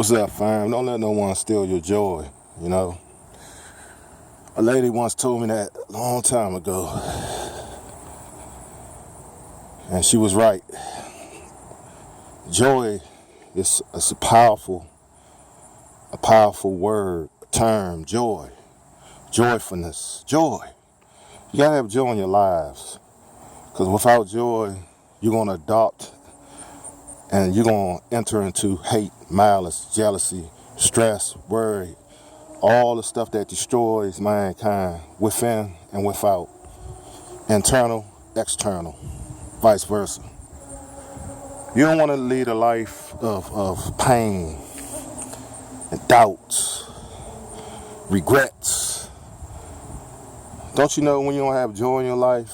What's up, fam? Don't let no one steal your joy, you know? A lady once told me that a long time ago, and she was right. Joy is a powerful word, term, joy, joyfulness, joy. You gotta have joy in your lives, because without joy, you're gonna adopt and you're gonna enter into hate, malice, jealousy, stress, worry, all the stuff that destroys mankind within and without, internal, external, vice versa. You don't want to lead a life of pain and doubts, regrets. Don't you know when you don't have joy in your life,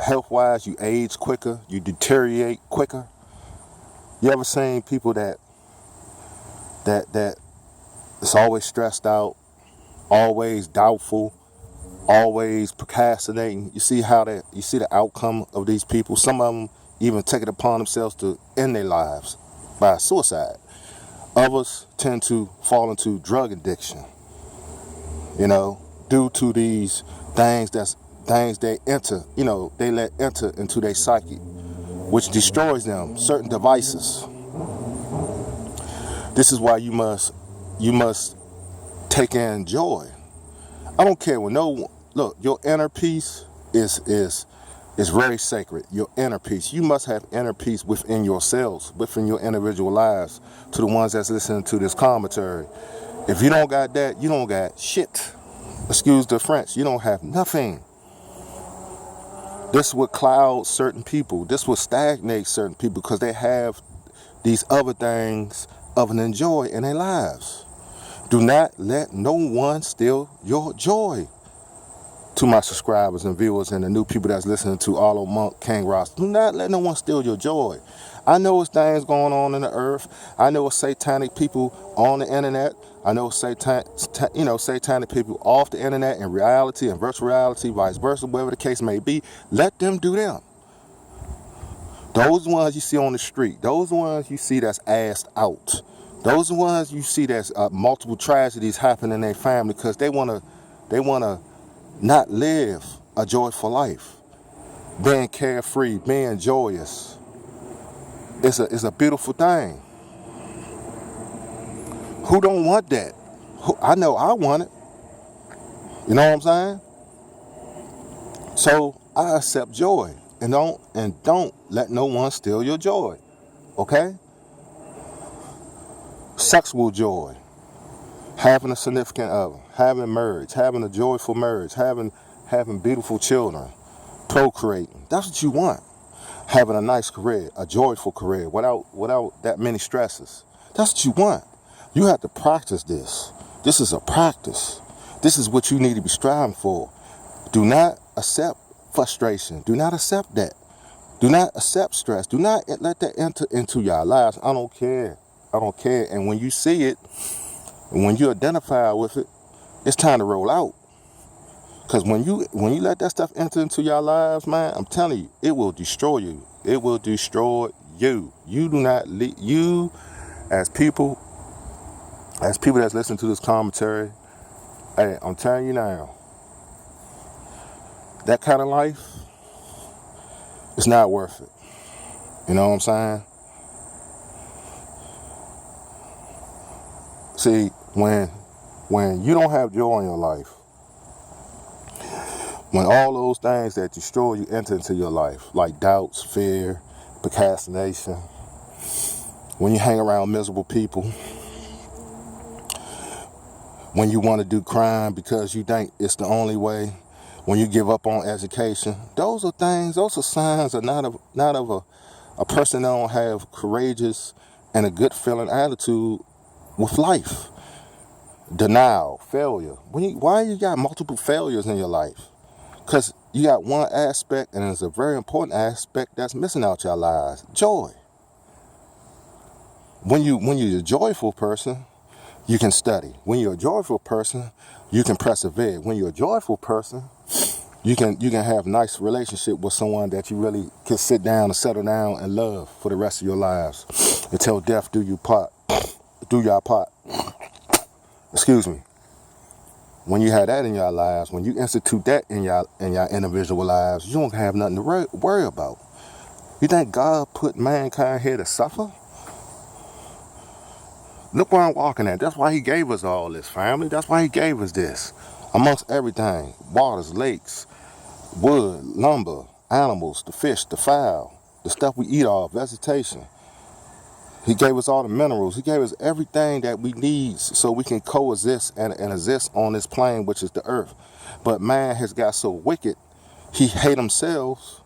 health-wise, you age quicker, you deteriorate quicker? You ever seen people that is always stressed out, always doubtful, always procrastinating? You see the outcome of these people. Some of them even take it upon themselves to end their lives by suicide. Others tend to fall into drug addiction, due to these things they enter, they let enter into their psyche, which destroys them, certain devices. This is why you must take in joy. I don't care when look, your inner peace is very sacred. Your inner peace. You must have inner peace within yourselves, within your individual lives. To the ones that's listening to this commentary, if you don't got that, you don't got shit. Excuse the French. You don't have nothing. This would cloud certain people. This would stagnate certain people because they have these other things of an enjoy in their lives. Do not let no one steal your joy. To my subscribers and viewers and the new people that's listening to Arlo Monk, King Ross, do not let no one steal your joy. I know it's things going on in the earth. I know it's satanic people on the internet. I know satanic people off the internet in reality and virtual reality, vice versa, whatever the case may be. Let them do them. Those ones you see on the street, those ones you see that's assed out, those ones you see that's multiple tragedies happen in their family because they wanna not live a joyful life, being carefree, being joyous. It's a beautiful thing. Who don't want that? I know I want it. You know what I'm saying? So I accept joy and don't let no one steal your joy. Okay? Sexual joy, having a significant other, having marriage, having a joyful marriage, having beautiful children, procreating. That's what you want. Having a nice career, a joyful career, without that many stresses. That's what you want. You have to practice this. This is a practice. This is what you need to be striving for. Do not accept frustration. Do not accept that. Do not accept stress. Do not let that enter into your lives. I don't care. And when you see it, and when you identify with it, it's time to roll out. Because when you let that stuff enter into your lives, man, I'm telling you, it will destroy you. It will destroy you. You do not you as people that's listening to this commentary. Hey, I'm telling you now, that kind of life is not worth it. You know what I'm saying? See, when you don't have joy in your life, when all those things that destroy you enter into your life, like doubts, fear, procrastination, when you hang around miserable people, when you want to do crime because you think it's the only way, when you give up on education, those are signs of not of a person that don't have courageous and a good feeling attitude with life. Denial, failure. Why you got multiple failures in your life? Because you got one aspect, and it's a very important aspect that's missing out your lives. Joy. When you're a joyful person, you can study. When you're a joyful person, you can persevere. When you're a joyful person, you can have a nice relationship with someone that you really can sit down and settle down and love for the rest of your lives until death do you part. do your part. Excuse me. When you have that in your lives, when you institute that in your individual lives, you don't have nothing to worry about. You think God put mankind here to suffer? Look where I'm walking at. That's why he gave us all this, family. That's why he gave us this. Amongst everything, waters, lakes, wood, lumber, animals, the fish, the fowl, the stuff we eat off, vegetation. He gave us all the minerals. He gave us everything that we need so we can coexist and exist on this plane, which is the earth. But man has got so wicked, he hate himself.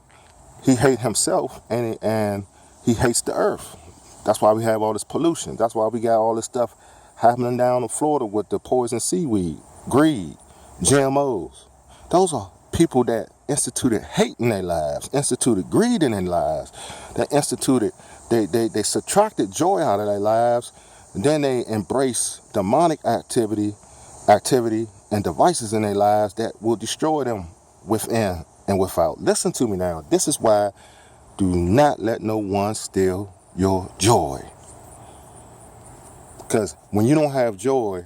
He hate himself and he hates the earth. That's why we have all this pollution. That's why we got all this stuff happening down in Florida with the poison seaweed, greed, GMOs. Those are people that instituted hate in their lives, instituted greed in their lives, that instituted, they subtracted joy out of their lives, and then they embrace demonic activity and devices in their lives that will destroy them within and without. Listen to me now. This is why do not let no one steal your joy. Because when you don't have joy,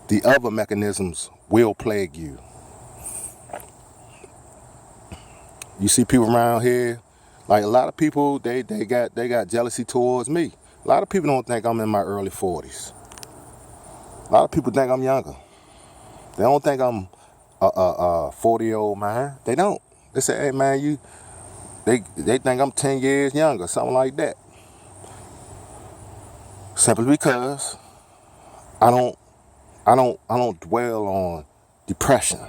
the other mechanisms will plague you. You see people around here, like a lot of people, they got jealousy towards me. A lot of people don't think I'm in my early 40s. A lot of people think I'm younger. They don't think I'm a 40-year-old man. They don't. They say, hey man, they think I'm 10 years younger, something like that. Simply because I don't dwell on depression.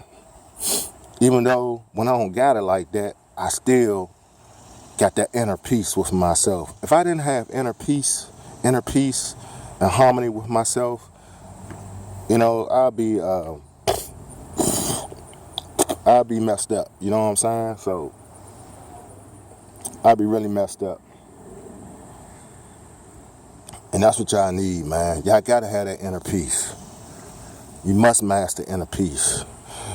Even though when I don't got it like that, I still got that inner peace with myself. If I didn't have inner peace and harmony with myself, you know, I'd be messed up. You know what I'm saying? So I'd be really messed up. And that's what y'all need, man. Y'all gotta have that inner peace. You must master inner peace.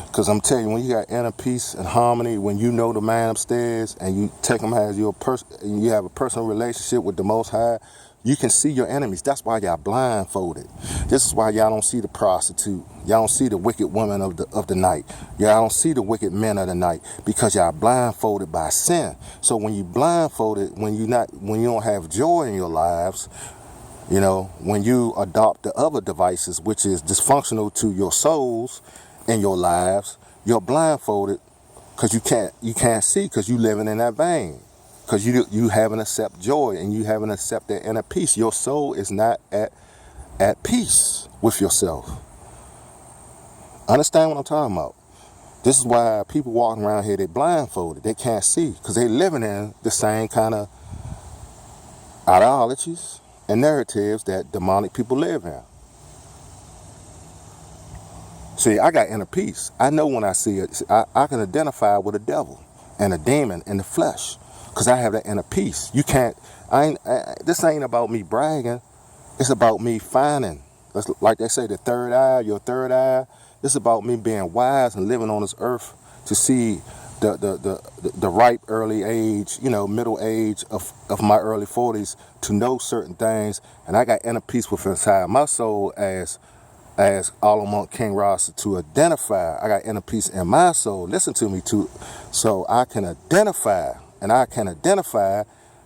Because I'm telling you, when you got inner peace and harmony, when you know the man upstairs and you take him as your person, and you have a personal relationship with the Most High, you can see your enemies. That's why y'all blindfolded. This is why y'all don't see the prostitute. Y'all don't see the wicked woman of the night. Y'all don't see the wicked men of the night, because y'all blindfolded by sin. So when you blindfolded, when you don't have joy in your lives, you know, when you adopt the other devices, which is dysfunctional to your souls and your lives, you're blindfolded because you can't see, because you living in that vein, because you haven't accept joy and you haven't accept that inner peace. Your soul is not at peace with yourself. Understand what I'm talking about? This is why people walking around here, they blindfolded. They can't see because they living in the same kind of ideologies and narratives that demonic people live in. See, I got inner peace. I know when I see it, I can identify with a devil and a demon in the flesh, because I have that inner peace. You can't, this ain't about me bragging. It's about me finding, like they say, the third eye, your third eye. It's about me being wise and living on this earth to see the ripe early age, you know, middle age of my early 40s, to know certain things. And I got inner peace within inside my soul as Alamont King Rasta, to identify. I got inner peace in my soul. Listen to me, too. So I can identify, and I can identify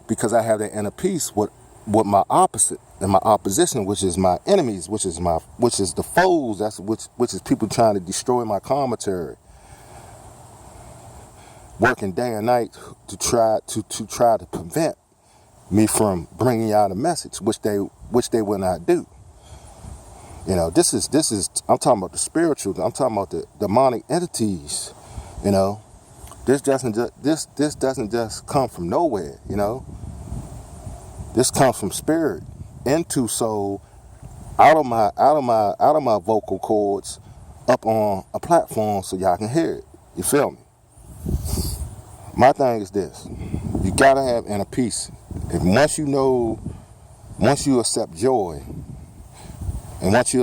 because I have that inner peace with my opposite and my opposition, which is my enemies, which is the foes. Which is people trying to destroy my commentary, working day and night to try to prevent me from bringing y'all the message, which they will not do. You know, this is I'm talking about the spiritual. I'm talking about the demonic entities. You know, this doesn't just come from nowhere. You know, this comes from spirit into soul, out of my vocal cords, up on a platform so y'all can hear it. You feel me? My thing is this: you gotta have inner peace. And once you accept joy. And once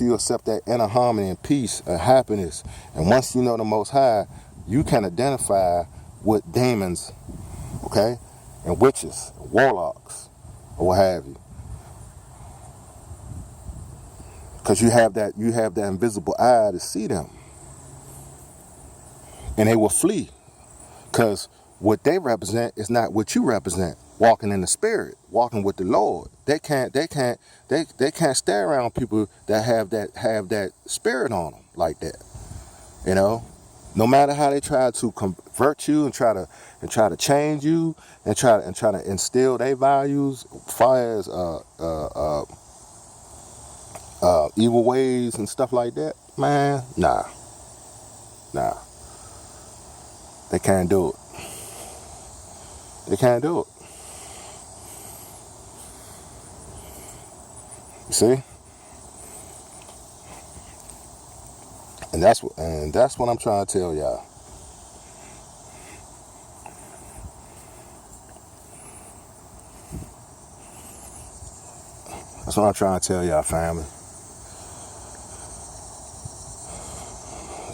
you accept that inner harmony and peace and happiness, and once you know the Most High, you can identify with demons, okay, and witches, warlocks, or what have you. because you have that invisible eye to see them, and they will flee, because what they represent is not what you represent. Walking in the spirit, walking with the Lord. They can't stay around people that have that spirit on them like that. You know, no matter how they try to convert you and try to change you and try to instill their values, far as evil ways and stuff like that, man, nah, they can't do it. They can't do it. You see? And that's what I'm trying to tell y'all. That's what I'm trying to tell y'all, family.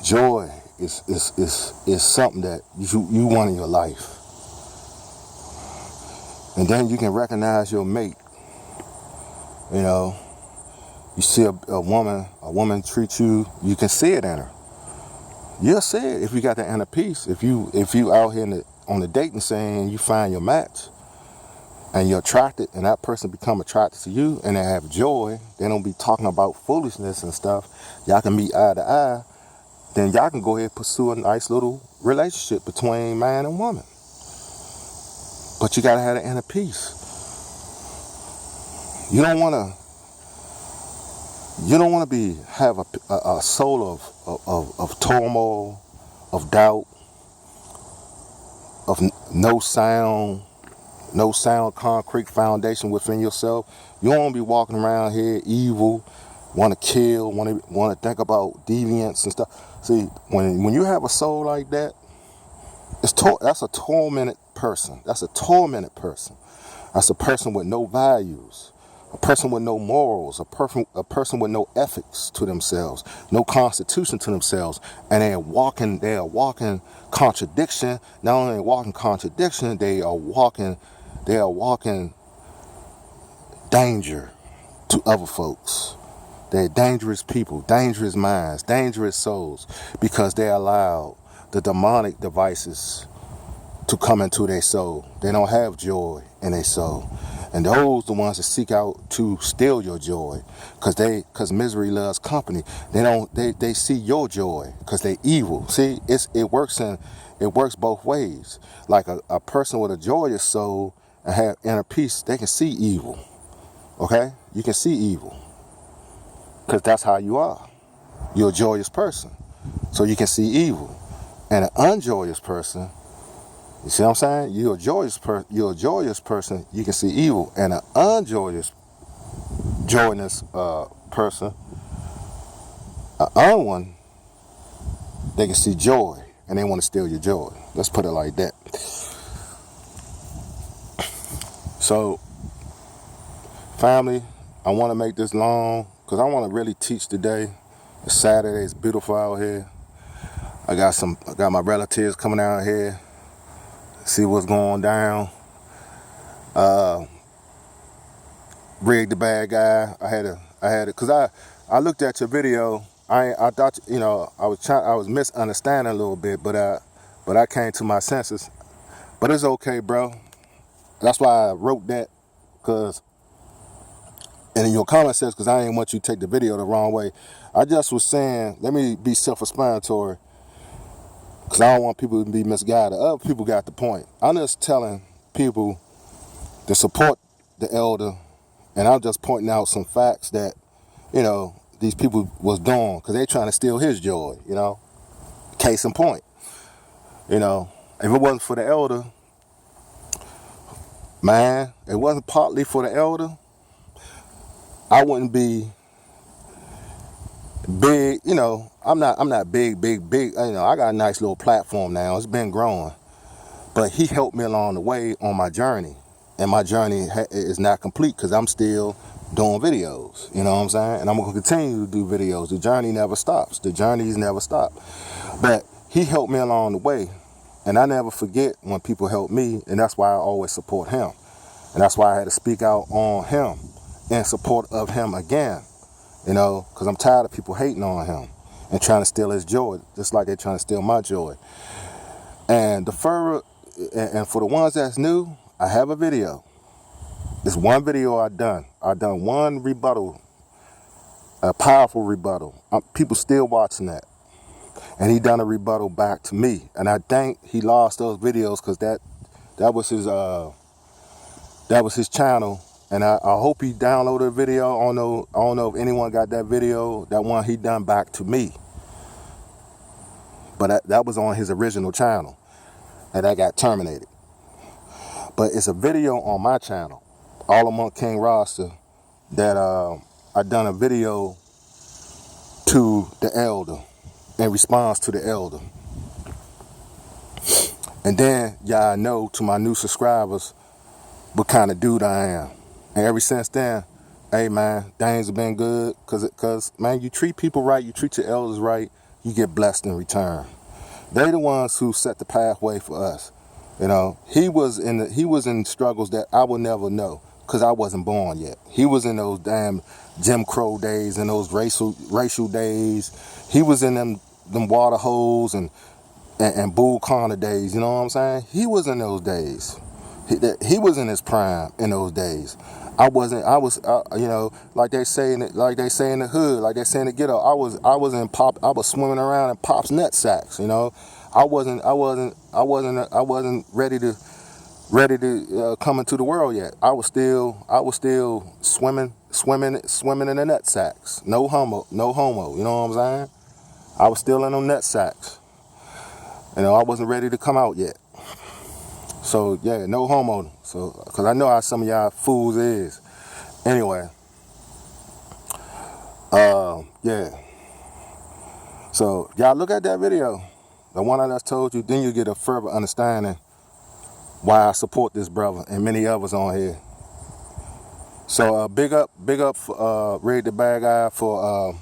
Joy is something that you want in your life. And then you can recognize your mate. You know, you see a woman treat you, you can see it in her. You'll see it if you got that inner peace. If you out here on the dating scene, you find your match and you're attracted, and that person become attracted to you, and they have joy. They don't be talking about foolishness and stuff. Y'all can meet eye to eye. Then y'all can go ahead and pursue a nice little relationship between man and woman. But you gotta have the inner peace. You don't wanna have a soul of turmoil, of doubt, of no sound concrete foundation within yourself. You don't want to be walking around here evil, want to kill, want to think about deviance and stuff. See, when you have a soul like that, that's a tormented person. That's a tormented person. That's a person with no values, a person with no morals, a person with no ethics to themselves, no constitution to themselves, and they are walking contradiction. Not only are they walking contradiction, they are walking danger to other folks. They're dangerous people, dangerous minds, dangerous souls, because they allow the demonic devices to come into their soul. They don't have joy in their soul. And those the ones that seek out to steal your joy, because misery loves company. They see your joy because they evil. See, it works both ways. Like a person with a joyous soul and have inner peace, they can see evil. Okay? You can see evil. Because that's how you are. You're a joyous person. So you can see evil. And an unjoyous person, you see what I'm saying? You're a joyous person, you can see evil. And an joyous person, an one, they can see joy and they want to steal your joy. Let's put it like that. So, family, I want to make this long because I want to really teach today. It's Saturday, it's beautiful out here. I got my relatives coming out here, see what's going down. Rig the bad guy. I had it because I looked at your video. I thought, you know, I was misunderstanding a little bit, but I came to my senses. But it's okay, bro. That's why I wrote that, and in your comment says, because I didn't want you to take the video the wrong way. I just was saying, let me be self-explanatory, because I don't want people to be misguided. Other people got the point. I'm just telling people to support the elder, and I'm just pointing out some facts that, you know, these people was doing, because they trying to steal his joy, you know. Case in point. You know, if it wasn't for the elder, man, it wasn't partly for the elder, I wouldn't be big, you know. I'm not big, you know. I got a nice little platform now. It's been growing. But he helped me along the way on my journey. And my journey is not complete because I'm still doing videos. You know what I'm saying? And I'm going to continue to do videos. The journey never stops. The journeys never stop. But he helped me along the way. And I never forget when people help me. And that's why I always support him. And that's why I had to speak out on him in support of him again. you know, because I'm tired of people hating on him and trying to steal his joy, just like they're trying to steal my joy. And for the ones that's new, I have a video. This one video I done one rebuttal, a powerful rebuttal. People still watching that. And he done a rebuttal back to me. And I think he lost those videos because that was his channel. And I hope he downloaded the video. I don't know if anyone got that video, that one he done back to me. But that was on his original channel. And that got terminated. But it's a video on my channel, All Among King Roster, that I done a video to the elder, in response to the elder. And then y'all know, to my new subscribers, what kind of dude I am. And ever since then, hey man, things have been good, cause man, you treat people right, you treat your elders right, you get blessed in return. They're the ones who set the pathway for us. You know, he was in struggles that I would never know, cause I wasn't born yet. He was in those damn Jim Crow days and those racial days. He was in them water holes and Bull Connor days. You know what I'm saying? He was in those days. He was in his prime in those days. I was, you know, like they say in the hood, like they say in the ghetto. I was swimming around in Pop's nut sacks. You know, I wasn't ready to come into the world yet. I was still swimming in the nut sacks. No homo. You know what I'm saying? I was still in them nut sacks. You know, I wasn't ready to come out yet. So yeah, no homo. So, cause I know how some of y'all fools is. Anyway, yeah. So y'all look at that video, the one I just told you, then you get a further understanding why I support this brother and many others on here. So big up, Red the Bad Guy for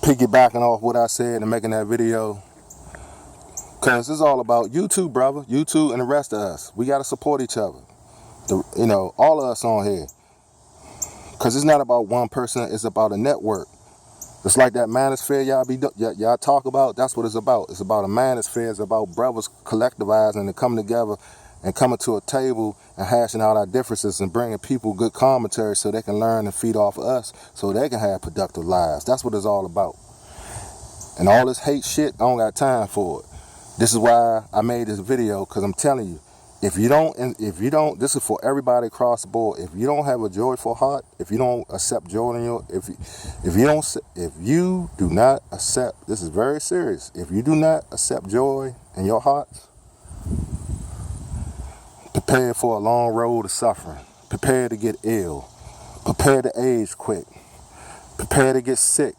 piggybacking off what I said and making that video. Cause it's all about you too, brother. You too and the rest of us. We gotta support each other. You know, all of us on here. Cause it's not about one person, it's about a network. It's like that manosphere y'all talk about, that's what it's about. It's about a manosphere, it's about brothers collectivizing and coming together and coming to a table and hashing out our differences and bringing people good commentary so they can learn and feed off of us so they can have productive lives. That's what it's all about. And all this hate shit, I don't got time for it. This is why I made this video, because I'm telling you, if you don't, this is for everybody across the board. If you don't have a joyful heart, if you don't accept joy in your, if you do not accept, this is very serious. If you do not accept joy in your heart, prepare for a long road of suffering. Prepare to get ill. Prepare to age quick. Prepare to get sick.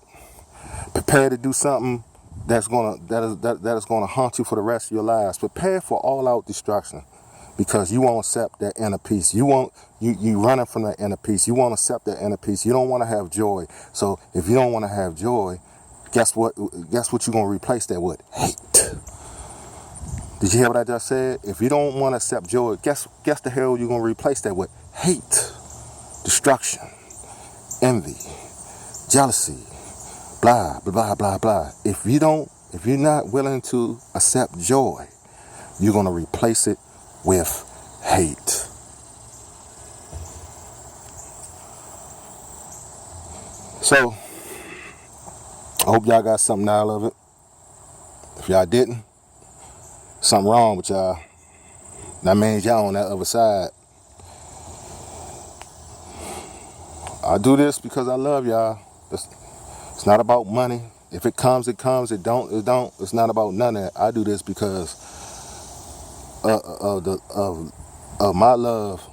Prepare to do something that is gonna haunt you for the rest of your lives. Prepare for all-out destruction, because you won't accept that inner peace. You running from that inner peace. You won't accept that inner peace. You don't want to have joy. So if you don't want to have joy, guess what you're gonna replace that with? Hate. Did you hear what I just said? If you don't want to accept joy, guess the hell you're gonna replace that with? Hate, destruction, envy, jealousy. Blah, blah, blah, blah. If you're not willing to accept joy, you're going to replace it with hate. So, I hope y'all got something out of it. If y'all didn't, something wrong with y'all. That means y'all on that other side. I do this because I love y'all. It's not about money. If it comes, it comes. It don't, it don't. It's not about none of that. I do this because of my love,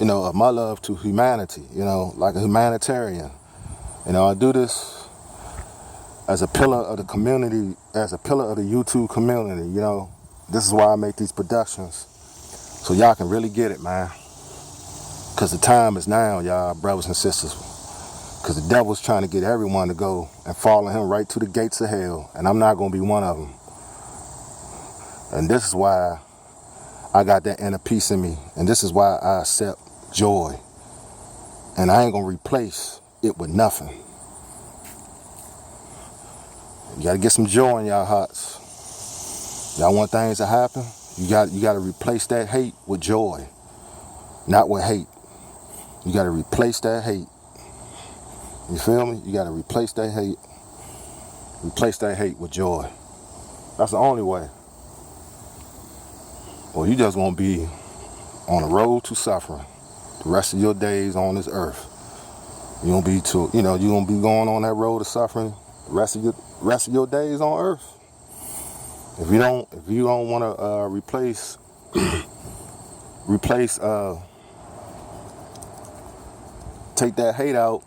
you know, of my love to humanity, you know, like a humanitarian. You know, I do this as a pillar of the community, as a pillar of the YouTube community, you know. This is why I make these productions, so y'all can really get it, man. Because the time is now, y'all, brothers and sisters. Because the devil's trying to get everyone to go and follow him right to the gates of hell. And I'm not going to be one of them. And this is why I got that inner peace in me. And this is why I accept joy. And I ain't going to replace it with nothing. You gotta get some joy in y'all hearts. Y'all want things to happen? You gotta replace that hate with joy, not with hate. You gotta replace that hate. You feel me? You gotta replace that hate. Replace that hate with joy. That's the only way. Or you just gonna be on the road to suffering the rest of your days on this earth. You gonna be going on that road to suffering the rest of your days on earth. If you don't want to replace take that hate out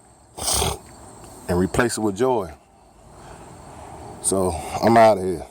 and replace it with joy. So I'm out of here.